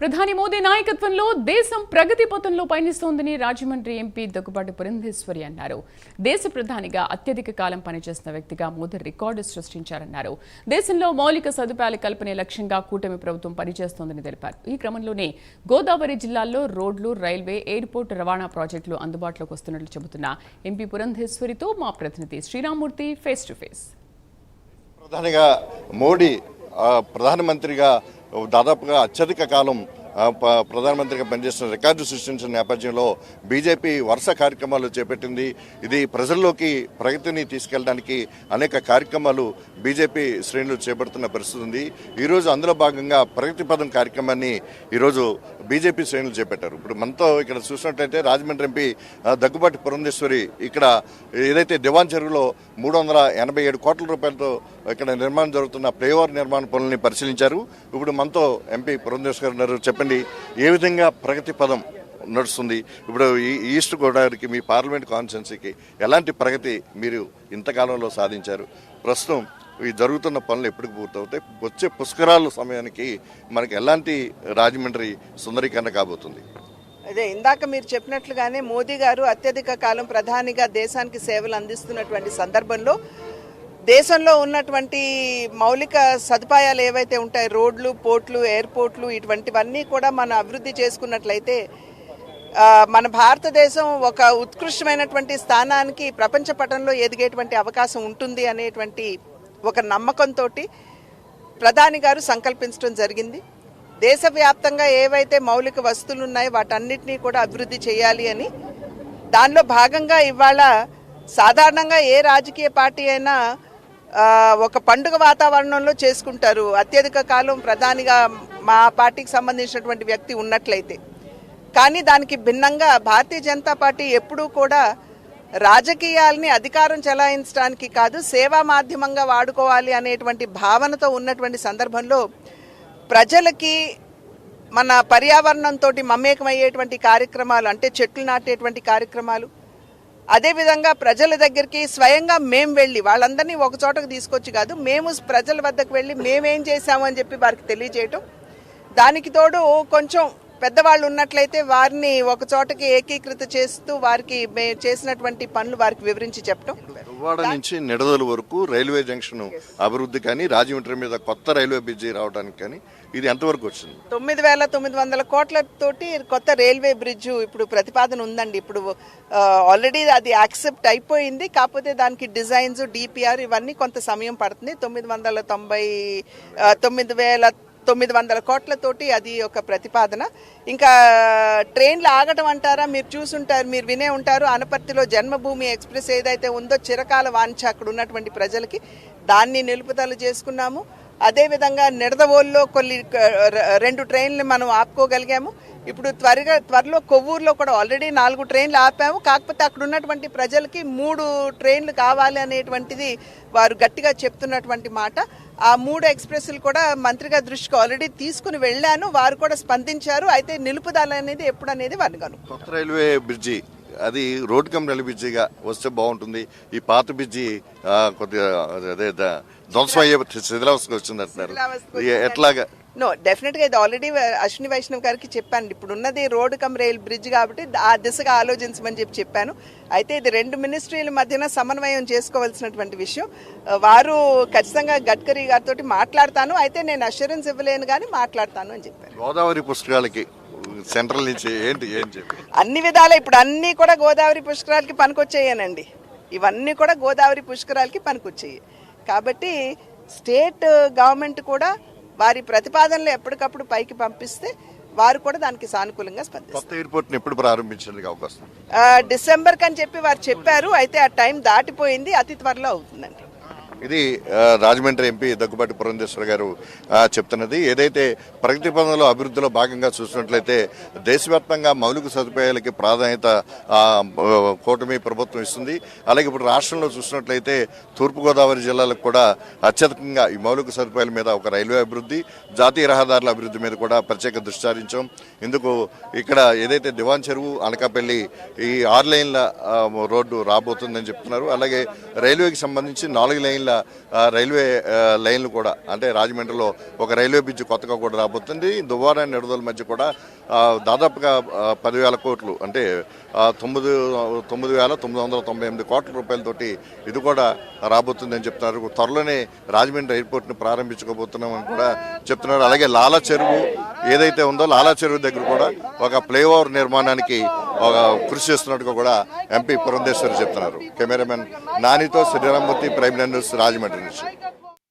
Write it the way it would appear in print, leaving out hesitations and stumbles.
ప్రధాని మోదీ నాయకత్వంలో దేశం ప్రగతి పథంలో పయనిస్తోందని రాజమండ్రి ఎంపీ దగ్గుబాటి పురంధేశ్వరి అన్నారు. దేశ ప్రధానిగా అత్యధిక కాలం పనిచేసిన వ్యక్తిగా మోదీ రికార్డు సృష్టించారన్నారు. దేశంలో మౌలిక సదుపాయాల కల్పనే లక్ష్యంగా కూటమి ప్రభుత్వం పనిచేస్తోందని తెలిపారు. ఈ క్రమంలోనే గోదావరి జిల్లాల్లో రోడ్లు, రైల్వే, ఎయిర్పోర్ట్ రవాణా ప్రాజెక్టులు అందుబాటులోకి వస్తున్నట్లు చెబుతున్న ఎంపీ పురంధేశ్వరితో మా ప్రతినిధి శ్రీరామూర్తి ఫేస్ టు ఫేస్. ప్రధానిగా మోడీ ప్రధానమంత్రిగా దాదాపుగా అత్యధిక కాలం ప్రధానమంత్రిగా పనిచేసిన రికార్డు సృష్టించిన నేపథ్యంలో బీజేపీ వరుస కార్యక్రమాలు చేపట్టింది. ఇది ప్రజల్లోకి ప్రగతిని తీసుకెళ్ళడానికి అనేక కార్యక్రమాలు బీజేపీ శ్రేణులు చేపడుతున్న పరిస్థితి ఉంది. ఈరోజు అందులో భాగంగా ప్రగతి పదం కార్యక్రమాన్ని ఈరోజు బీజేపీ శ్రేణులు చేపట్టారు. ఇప్పుడు మనతో ఇక్కడ చూసినట్లయితే రాజమండ్రి ఎంపీ దగ్గుబాటి పురంధేశ్వరి ఇక్కడ ఏదైతే దివాన్ చెరువులో 387 కోట్ల రూపాయలతో ఇక్కడ నిర్మాణం జరుగుతున్న ఫ్లైఓవర్ నిర్మాణ పనులని పరిశీలించారు. ఇప్పుడు మనతో ఎంపీ పురంధేశ్వరి ఉన్నారు. చెప్పండి, ఏ విధంగా ప్రగతి పదం నడుస్తుంది? ఇప్పుడు ఈ ఈస్ట్ గోదావరికి, మీ పార్లమెంట్ కాన్స్టిట్యున్సీకి ఎలాంటి ప్రగతి మీరు ఇంతకాలంలో సాధించారు? ప్రస్తుతం ఈ జరుగుతున్న పనులు ఎప్పటికి పూర్తవుతాయి? వచ్చే పుష్కరాల సమయానికి మనకి ఎలాంటి రాజమండ్రి సుందరీకరణ కాబోతుంది? అదే ఇందాక మీరు చెప్పినట్లుగానే మోదీ గారు అత్యధిక కాలం ప్రధానిగా దేశానికి సేవలు అందిస్తున్నటువంటి సందర్భంలో దేశంలో ఉన్నటువంటి మౌలిక సదుపాయాలు ఏవైతే ఉంటాయి, రోడ్లు, పోర్ట్లు, ఎయిర్పోర్ట్లు, ఇటువంటివన్నీ కూడా మనం అభివృద్ధి చేసుకున్నట్లయితే మన భారతదేశం ఒక ఉత్కృష్టమైనటువంటి స్థానానికి ప్రపంచ పటంలో ఎదిగేటువంటి అవకాశం ఉంటుంది అనేటువంటి ఒక నమ్మకంతో ప్రధాని గారు సంకల్పించడం జరిగింది. దేశవ్యాప్తంగా ఏవైతే మౌలిక వస్తువులు ఉన్నాయో వాటన్నిటినీ కూడా అభివృద్ధి చేయాలి అని. దానిలో భాగంగా ఇవాళ సాధారణంగా ఏ రాజకీయ పార్టీ అయినా ఒక పండుగ వాతావరణంలో చేసుకుంటారు, అత్యధిక కాలం ప్రధానిగా మా పార్టీకి సంబంధించినటువంటి వ్యక్తి ఉన్నట్లయితే. కానీ దానికి భిన్నంగా భారతీయ జనతా పార్టీ ఎప్పుడూ కూడా రాజకీయాల్ని అధికారం చెలాయించడానికి కాదు, సేవా మాధ్యమంగా వాడుకోవాలి అనేటువంటి భావనతో ఉన్నటువంటి సందర్భంలో ప్రజలకి మన పర్యావరణంతో మమేకమయ్యేటువంటి కార్యక్రమాలు, అంటే చెట్లు నాటేటువంటి కార్యక్రమాలు, అదేవిధంగా ప్రజల దగ్గరికి స్వయంగా మేము వెళ్ళి వాళ్ళందరినీ ఒక చోటకు తీసుకొచ్చి కాదు, మేము ప్రజల వద్దకు వెళ్ళి మేమేం చేశాము అని చెప్పి వారికి తెలియజేయటం. దానికి తోడు కొంచెం పెద్దవాళ్ళు ఉన్నట్లయితే వారిని ఒక చోటకి ఏకీకృత చేస్తూ వారికి చేసినటువంటి పనులు వారికి వివరించి చెప్పడం. దువ్వాడ నుంచి నిడదోలు వరకు రైల్వే జంక్షన్ అభివృద్ధి కానీ, రాజమండ్రి మీద కొత్త రైల్వే బ్రిడ్జి రావడానికి కానీ ఇది ఎంతవరకు వచ్చింది? 9,900 కోట్లతోటి కొత్త రైల్వే బ్రిడ్జ్ ఇప్పుడు ప్రతిపాదన ఉందండి. ఇప్పుడు ఆల్రెడీ అది యాక్సెప్ట్ అయిపోయింది. కాకపోతే దానికి డిజైన్స్, డిపిఆర్ ఇవన్నీ కొంత సమయం పడుతుంది. 9,900 కోట్లతోటి అది ఒక ప్రతిపాదన. ఇంకా ట్రైన్లు ఆగటం అంటారా, మీరు చూసుంటారు, మీరు వినే ఉంటారు. అనపర్తిలో జన్మభూమి ఎక్స్ప్రెస్ ఏదైతే ఉందో చిరకాల వాంఛ అక్కడ ఉన్నటువంటి ప్రజలకి, దాన్ని నిలుపుదల చేసుకున్నాము. అదేవిధంగా నిడదవోలులో 2 ట్రైన్లు మనం ఆపుకోగలిగాము. ఇప్పుడు త్వరలో కొవ్వూరులో కూడా ఆల్రెడీ 4 ట్రైన్లు ఆపాము. కాకపోతే అక్కడ ఉన్నటువంటి ప్రజలకి 3 ట్రైన్లు కావాలి అనేటువంటిది వారు గట్టిగా చెప్తున్నటువంటి మాట. ఆ 3 ఎక్స్ప్రెస్లు కూడా మంత్రి గారి దృష్టికి ఆల్రెడీ తీసుకుని వెళ్ళాను, వారు కూడా స్పందించారు. అయితే నిలుపుదల అనేది ఎప్పుడు అనేది వారిని కను. కొత్త రైల్వే బ్రిడ్జి అది రోడ్ కమ్ రైల్వే బ్రిడ్జిగా వస్తే బాగుంటుంది. ఈ పాత బ్రిడ్జి కొద్దిగా అదే ధ్వంసం అయ్యే శిథిలావస్థకు వచ్చింది అంటున్నారు. ఎట్లాగా? నో, డెఫినెట్గా ఇది ఆల్రెడీ అశ్విని వైష్ణవ్ గారికి చెప్పాను. ఇప్పుడు ఉన్నది రోడ్ కమ్ రైల్ బ్రిడ్జ్ కాబట్టి ఆ దిశగా ఆలోచించమని చెప్పాను. అయితే ఇది 2 మినిస్ట్రీల మధ్యన సమన్వయం చేసుకోవాల్సినటువంటి విషయం. వారు ఖచ్చితంగా గడ్కరీ గారితో మాట్లాడతాను, అయితే నేను అష్యూరెన్స్ ఇవ్వలేను కానీ మాట్లాడతాను అని చెప్పారు. గోదావరి పుష్కరాలకి సెంట్రల్ నుంచి ఏంటి అన్ని విధాలు ఇప్పుడు అన్నీ కూడా గోదావరి పుష్కరాలకి పనికొచ్చేయనండి. ఇవన్నీ కూడా గోదావరి పుష్కరాలకి పనికొచ్చేయి. కాబట్టి స్టేట్ గవర్నమెంట్ కూడా వారి ప్రతిపాదనలు ఎప్పటికప్పుడు పైకి పంపిస్తే వారు కూడా దానికి సానుకూలంగా స్పందిస్తారు. ఎయిర్పోర్ట్ ఎప్పుడు ప్రారంభించడానికి అవకాశం? డిసెంబర్ కని చెప్పి వారు చెప్పారు. అయితే ఆ టైం దాటిపోయింది, అతి త్వరలో అవుతుందండి. ఇది రాజమండ్రి ఎంపీ దగ్గుబాటి పురంధేశ్వరి గారు చెప్తున్నది. ఏదైతే ప్రగతి పథంలో అభివృద్ధిలో భాగంగా చూసినట్లయితే దేశవ్యాప్తంగా మౌలిక సదుపాయాలకి ప్రాధాన్యత కూటమి ప్రభుత్వం ఇస్తుంది. అలాగే ఇప్పుడు రాష్ట్రంలో చూసినట్లయితే తూర్పుగోదావరి జిల్లాలకు కూడా అత్యధికంగా ఈ మౌలిక సదుపాయాల మీద ఒక రైల్వే అభివృద్ధి, జాతీయ రహదారుల అభివృద్ధి మీద కూడా ప్రత్యేక దృష్టి సారించాం. ఇందుకు ఇక్కడ ఏదైతే దివాన్ చెరువు, అనకాపల్లి ఈ 6 లైన్ల రోడ్డు రాబోతుందని చెప్తున్నారు. అలాగే రైల్వేకి సంబంధించి 4 లైన్ల రైల్వే లైన్లు కూడా, అంటే రాజమండ్రిలో ఒక రైల్వే బ్రిడ్జ్ కొత్తగా కూడా రాబోతుంది. దువ్వాడ నిడదల మధ్య కూడా దాదాపుగా 10,000 కోట్లు, అంటే 9,998 కోట్ల రూపాయలతోటి ఇది కూడా రాబోతుందని చెప్తున్నారు. త్వరలోనే రాజమండ్రి ఎయిర్పోర్ట్ని ప్రారంభించుకోబోతున్నామని కూడా చెప్తున్నారు. అలాగే లాలా చెరువు ఏదైతే ఉందో లాలా చెరువు దగ్గర కూడా ఒక ఫ్లైఓవర్ నిర్మాణానికి కృషి చేస్తున్నట్టుగా కూడా ఎంపీ పురంధేశ్వరి చెప్తున్నారు. కెమెరామెన్ నానితో శ్రీరామ్మూర్తి, ప్రైమ్ న్యూస్, రాజమండ్రి నుంచి.